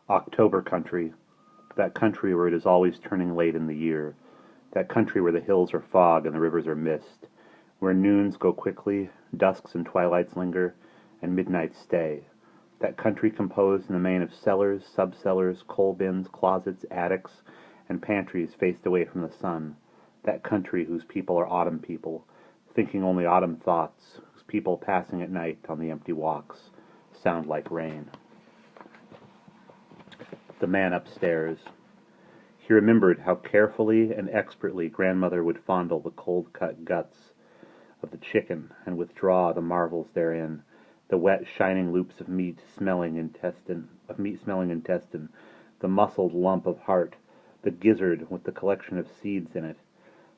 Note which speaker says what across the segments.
Speaker 1: October country, that country where it is always turning late in the year, that country where the hills are fog and the rivers are mist, where noons go quickly, dusks and twilights linger, and midnights stay. That country composed in the main of cellars, subcellars, coal bins, closets, attics, and pantries faced away from the sun. That country whose people are autumn people, thinking only autumn thoughts, whose people passing at night on the empty walks sound like rain. The Man Upstairs. He remembered how carefully and expertly grandmother would fondle the cold-cut guts of the chicken and withdraw the marvels therein, the wet, shining loops of meat-smelling intestine, the muscled lump of heart, the gizzard with the collection of seeds in it.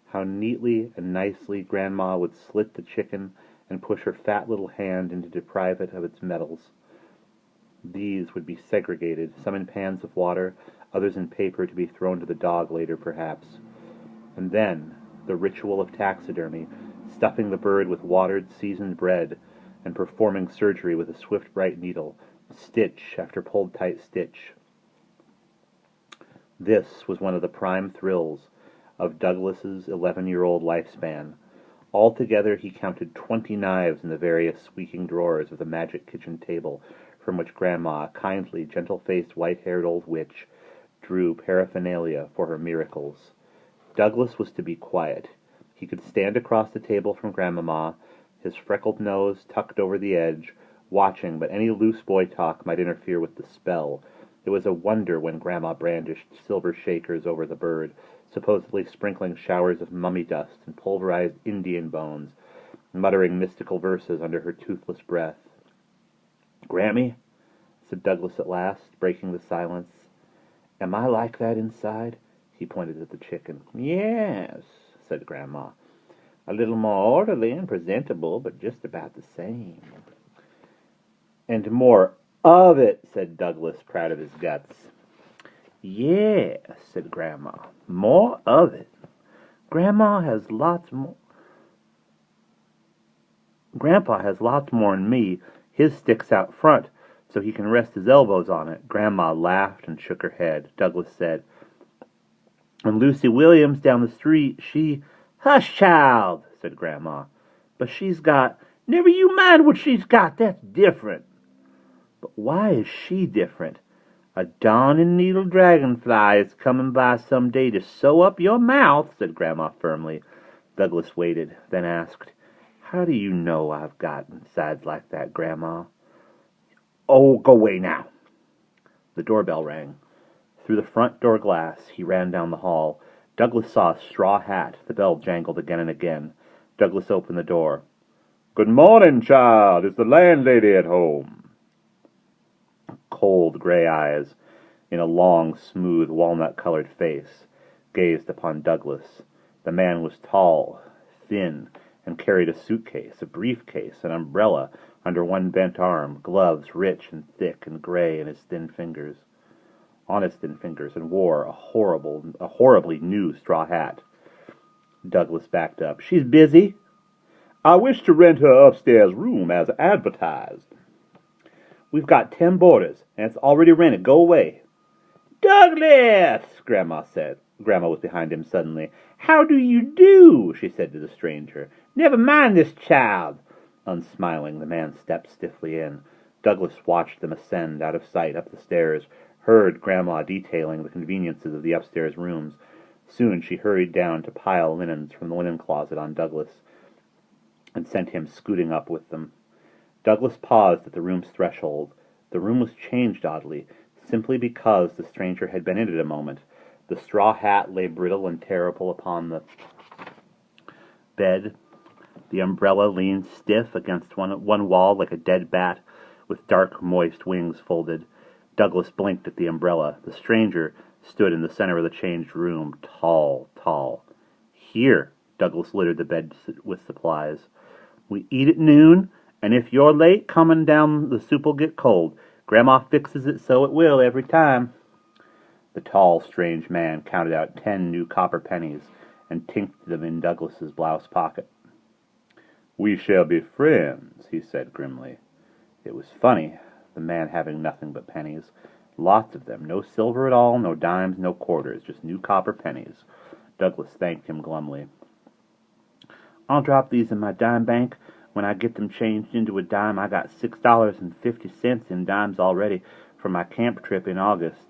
Speaker 1: How neatly and nicely grandma would slit the chicken and push her fat little hand in to deprive it of its metals. These would be segregated, some in pans of water, others in paper to be thrown to the dog later, perhaps. And then, the ritual of taxidermy, stuffing the bird with watered, seasoned bread, and performing surgery with a swift, bright needle, stitch after pulled-tight stitch. This was one of the prime thrills of Douglas's 11-year-old lifespan. Altogether, he counted 20 knives in the various squeaking drawers of the magic kitchen table, from which Grandma, a kindly, gentle-faced, white-haired old witch, drew paraphernalia for her miracles. Douglas was to be quiet. He could stand across the table from Grandmama, his freckled nose tucked over the edge, watching, but any loose boy talk might interfere with the spell. It was a wonder when Grandma brandished silver shakers over the bird, supposedly sprinkling showers of mummy dust and pulverized Indian bones, muttering mystical verses under her toothless breath. "Grammy," said Douglas at last, breaking the silence, "am I like that inside?" He pointed at the chicken. "Yes," said Grandma. "A little more orderly and presentable, but just about the same." "And more of it," said Douglas, proud of his guts. "Yes," said Grandma, "more of it. Grandpa has lots more than me. His sticks out front, so he can rest his elbows on it." Grandma laughed and shook her head. Douglas said, "And Lucy Williams down the street, she—" "Hush, child," said Grandma. "But she's got—" "Never you mind what she's got. That's different." "But why is she different?" "A darning needle dragonfly is coming by some day to sew up your mouth," said Grandma firmly. Douglas waited, then asked, "How do you know I've got insides like that, Grandma?" "Oh, go away now." The doorbell rang. Through the front door glass, he ran down the hall. Douglas saw a straw hat. The bell jangled again and again. Douglas opened the door. "Good morning, child. Is the landlady at home?" Cold gray eyes, in a long, smooth, walnut-colored face, gazed upon Douglas. The man was tall, thin, and carried a suitcase, a briefcase, an umbrella under one bent arm, gloves rich and thick and gray in his honest thin fingers, and wore a horribly new straw hat. Douglas backed up. "She's busy?" "I wish to rent her upstairs room as advertised." "We've got 10 boarders, and it's already rented. Go away." "Douglas!" Grandma said. Grandma was behind him suddenly. "How do you do?" she said to the stranger. "Never mind this child." Unsmiling, the man stepped stiffly in. Douglas watched them ascend out of sight up the stairs, heard Grandma detailing the conveniences of the upstairs rooms. Soon she hurried down to pile linens from the linen closet on Douglas, and sent him scooting up with them. Douglas paused at the room's threshold. The room was changed oddly, simply because the stranger had been in it a moment. The straw hat lay brittle and terrible upon the bed. The umbrella leaned stiff against one wall like a dead bat, with dark, moist wings folded. Douglas blinked at the umbrella. The stranger stood in the center of the changed room, tall. "Here," Douglas littered the bed with supplies. "We eat at noon, and if you're late coming down, the soup'll get cold. Grandma fixes it so it will every time." The tall, strange man counted out 10 new copper pennies and tinked them in Douglas's blouse pocket. "We shall be friends," he said grimly. It was funny, the man having nothing but pennies. Lots of them. No silver at all, no dimes, no quarters, just new copper pennies. Douglas thanked him glumly. I'll drop these in my dime bank. When I get them changed into a dime, I got $6.50 in dimes already for my camp trip in August.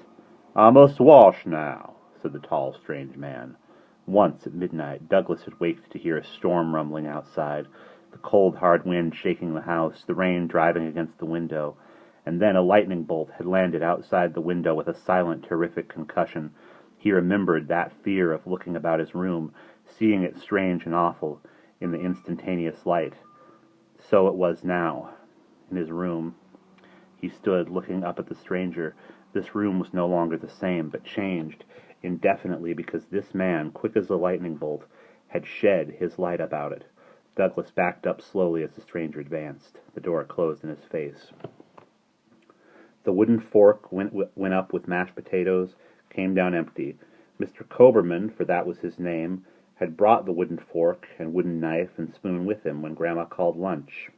Speaker 1: I must wash now, said the tall, strange man. Once, at midnight, Douglas had waked to hear a storm rumbling outside, the cold, hard wind shaking the house, the rain driving against the window, and then a lightning bolt had landed outside the window with a silent, terrific concussion. He remembered that fear of looking about his room, seeing it strange and awful in the instantaneous light. So it was now, in his room. He stood looking up at the stranger. This room was no longer the same, but changed indefinitely because this man, quick as a lightning bolt, had shed his light about it. Douglas backed up slowly as the stranger advanced. The door closed in his face. The wooden fork went up with mashed potatoes, came down empty. Mr. Coberman, for that was his name, had brought the wooden fork and wooden knife and spoon with him when Grandma called lunch.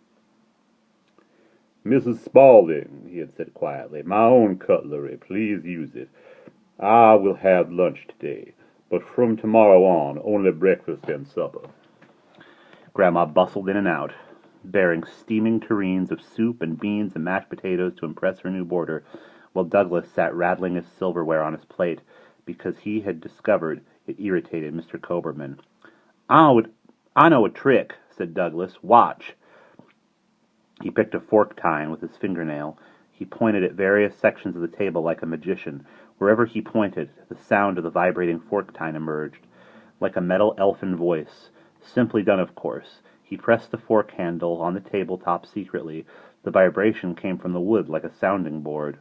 Speaker 1: Mrs. Spaulding, he had said quietly, my own cutlery, please use it. I will have lunch today, but from tomorrow on, only breakfast and supper. Grandma bustled in and out, bearing steaming tureens of soup and beans and mashed potatoes to impress her new boarder, while Douglas sat rattling his silverware on his plate, because he had discovered it irritated Mr. Coberman. I know a trick, said Douglas. Watch. He picked a fork tine with his fingernail. He pointed at various sections of the table like a magician. Wherever he pointed, the sound of the vibrating fork tine emerged, like a metal elfin voice. Simply done, of course. He pressed the fork handle on the tabletop secretly. The vibration came from the wood like a sounding board.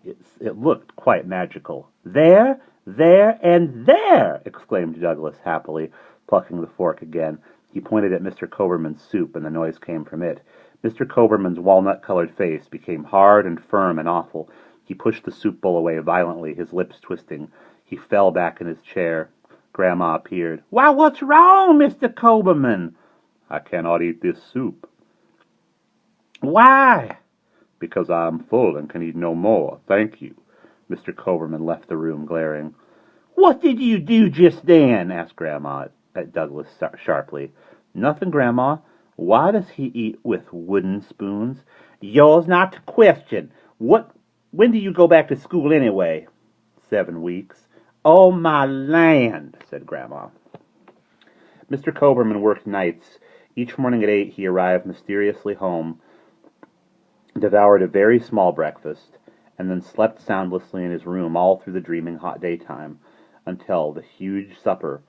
Speaker 1: It looked quite magical. There, and there! Exclaimed Douglas happily, plucking the fork again. He pointed at Mr. Coberman's soup, and the noise came from it. Mr. Coberman's walnut-colored face became hard and firm and awful. He pushed the soup bowl away violently, his lips twisting. He fell back in his chair. Grandma appeared. Why, what's wrong, Mr. Coberman? I cannot eat this soup. Why? Because I am full and can eat no more. Thank you. Mr. Coberman left the room, glaring. What did you do just then? Asked Grandma at Douglas sharply. Nothing, Grandma. Why does he eat with wooden spoons? Yours not to question. When do you go back to school anyway? 7 weeks. Oh, my land, said Grandma. Mr. Coberman worked nights. Each morning at 8 he arrived mysteriously home, devoured a very small breakfast, and then slept soundlessly in his room all through the dreaming hot daytime, until the huge supper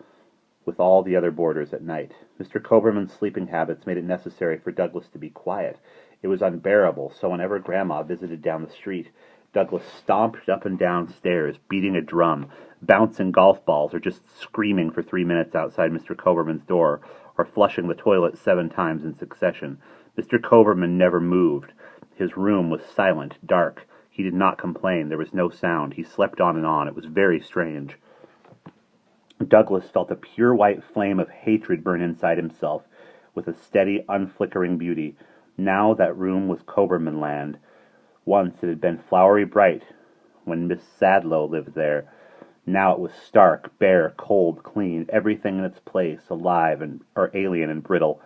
Speaker 1: with all the other boarders at night. Mr. Coberman's sleeping habits made it necessary for Douglas to be quiet. It was unbearable, so whenever Grandma visited down the street, Douglas stomped up and down stairs, beating a drum, bouncing golf balls, or just screaming for 3 minutes outside Mr. Coberman's door, or flushing the toilet 7 times in succession. Mr. Coberman never moved. His room was silent, dark. He did not complain. There was no sound. He slept on and on. It was very strange. Douglas felt a pure white flame of hatred burn inside himself, with a steady, unflickering beauty. Now that room was Coberman land. Once it had been flowery bright when Miss Sadlow lived there. Now it was stark, bare, cold, clean, everything in its place, alive or alien and brittle.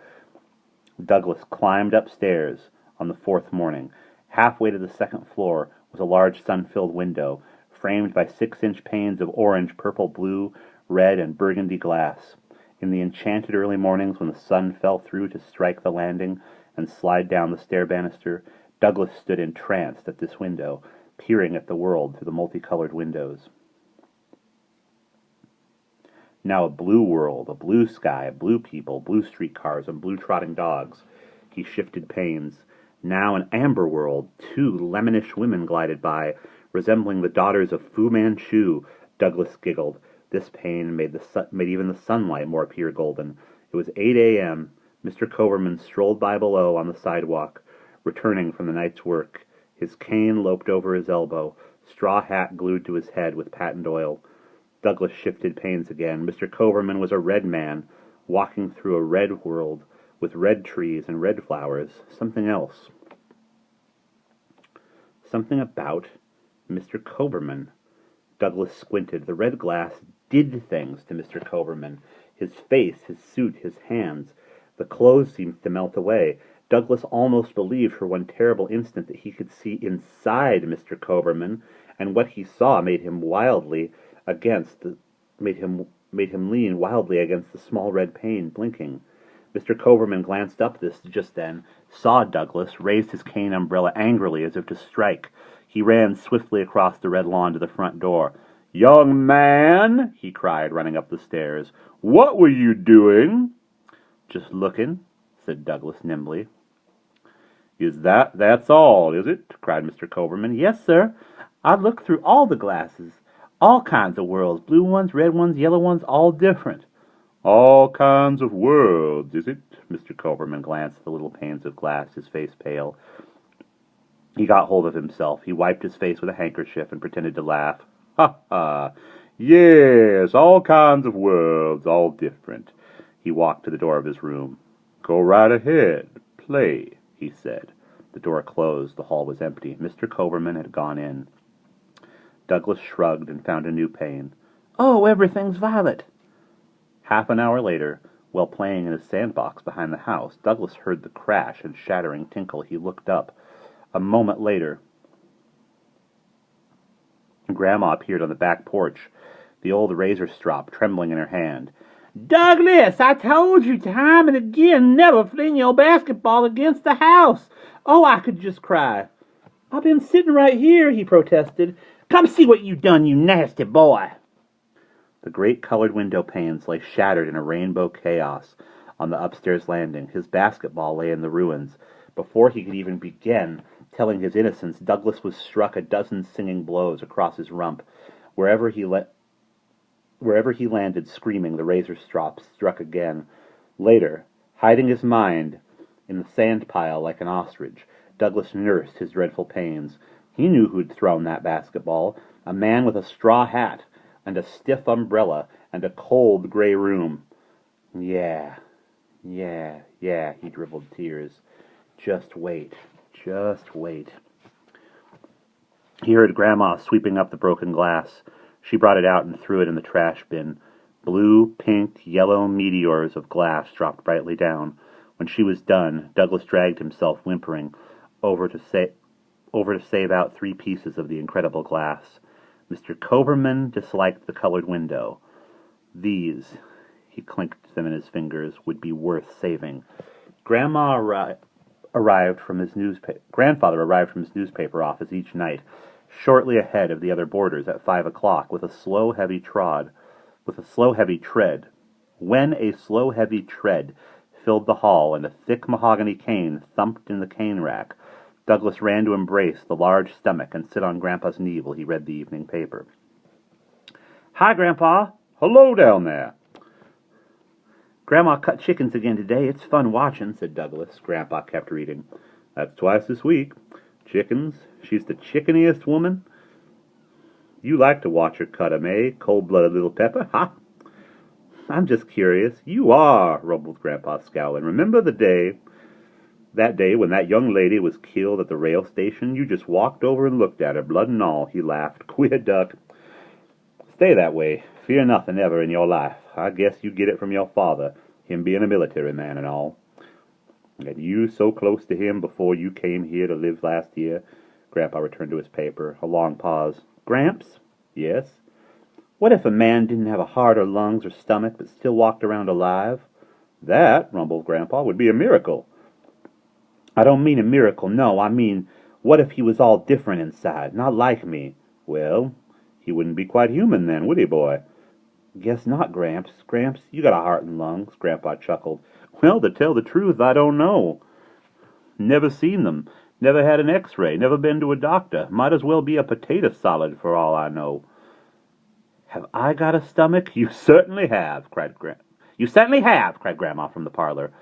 Speaker 1: Douglas climbed upstairs on the 4th morning. Halfway to the 2nd floor was a large sun-filled window, framed by 6-inch panes of orange, purple, blue, red, and burgundy glass. In the enchanted early mornings when the sun fell through to strike the landing and slide down the stair banister, Douglas stood entranced at this window, peering at the world through the multicolored windows. Now a blue world, a blue sky, blue people, blue streetcars, and blue trotting dogs. He shifted panes. Now an amber world, 2 lemonish women glided by, resembling the daughters of Fu Manchu. Douglas giggled. This pane made even the sunlight more pure golden. It was 8 a.m. Mr. Coberman strolled by below on the sidewalk, returning from the night's work. His cane loped over his elbow, straw hat glued to his head with patent oil. Douglas shifted panes again. Mr. Coberman was a red man, walking through a red world, with red trees and red flowers, something else. Something about Mr. Coberman. Douglas squinted. The red glass did things to Mr. Coberman. His face, his suit, his hands. The clothes seemed to melt away. Douglas almost believed for one terrible instant that he could see inside Mr. Coberman, and what he saw made him lean wildly against the small red pane, blinking. Mr. Coberman glanced up just then, saw Douglas, raised his cane umbrella angrily as if to strike. He ran swiftly across the red lawn to the front door. "Young man," he cried, running up the stairs, "what were you doing?" "Just looking," said Douglas nimbly. That's all, is it?" cried Mr. Coberman. "Yes, sir. I looked through all the glasses. All kinds of worlds. Blue ones, red ones, yellow ones, all different." "All kinds of worlds, is it?" Mr. Coberman glanced at the little panes of glass, his face pale. He got hold of himself. He wiped his face with a handkerchief and pretended to laugh. "Ha, ha! Yes, all kinds of worlds, all different." He walked to the door of his room. "Go right ahead. Play," he said. The door closed. The hall was empty. Mr. Coberman had gone in. Douglas shrugged and found a new pane. "Oh, everything's violet." Half an hour later, while playing in his sandbox behind the house, Douglas heard the crash and shattering tinkle. He looked up. A moment later, Grandma appeared on the back porch, the old razor strop trembling in her hand. "Douglas, I told you time and again, never fling your basketball against the house. Oh, I could just cry." "I've been sitting right here," he protested. "Come see what you done, you nasty boy." The great colored window panes lay shattered in a rainbow chaos on the upstairs landing. His basketball lay in the ruins. Before he could even begin telling his innocence, Douglas was struck a dozen singing blows across his rump. Wherever he landed screaming, the razor strop struck again. Later, hiding his mind in the sand pile like an ostrich, Douglas nursed his dreadful pains. He knew who'd thrown that basketball. A man with a straw hat and a stiff umbrella and a cold gray room. Yeah, he dribbled tears. Just wait. He heard Grandma sweeping up the broken glass. She brought it out and threw it in the trash bin. Blue, pink, yellow meteors of glass dropped brightly down. When she was done, Douglas dragged himself, whimpering, over to save out 3 pieces of the incredible glass. Mr. Coberman disliked the colored window. These, he clinked them in his fingers, would be worth saving. Grandfather arrived from his newspaper office each night, shortly ahead of the other boarders at 5 o'clock, with a slow, heavy tread. When a slow, heavy tread filled the hall and a thick mahogany cane thumped in the cane rack, Douglas ran to embrace the large stomach and sit on Grandpa's knee while he read the evening paper. "Hi, Grandpa." "Hello down there." "Grandma cut chickens again today. It's fun watching," said Douglas. Grandpa kept reading. "That's twice this week. Chickens. She's the chickeniest woman. You like to watch her cut 'em, eh? Cold-blooded little pepper, huh?" "I'm just curious." "You are," rumbled Grandpa, scowling. "Remember that day when that young lady was killed at the rail station? You just walked over and looked at her, blood and all." He laughed. "Queer duck. Stay that way. Fear nothing ever in your life. I guess you get it from your father, him being a military man and all. And you so close to him before you came here to live last year." Grandpa returned to his paper. A long pause. "Gramps?" "Yes?" "What if a man didn't have a heart or lungs or stomach, but still walked around alive?" "That," rumbled Grandpa, "would be a miracle." "I don't mean a miracle, no. I mean, what if he was all different inside, not like me?" "Well, he wouldn't be quite human then, would he, boy?" "Guess not, Gramps. Gramps, you got a heart and lungs." Grandpa chuckled. "Well, to tell the truth, I don't know. Never seen them. Never had an x-ray. Never been to a doctor. Might as well be a potato salad for all I know." "Have I got a stomach?" "You certainly have," cried Grandma from the parlor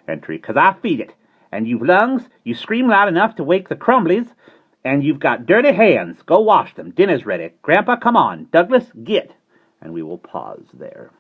Speaker 1: entry, "'cause I feed it. And you've lungs, you scream loud enough to wake the Crumblies, and you've got dirty hands. Go wash them. Dinner's ready. Grandpa, come on. Douglas, get." And we will pause there.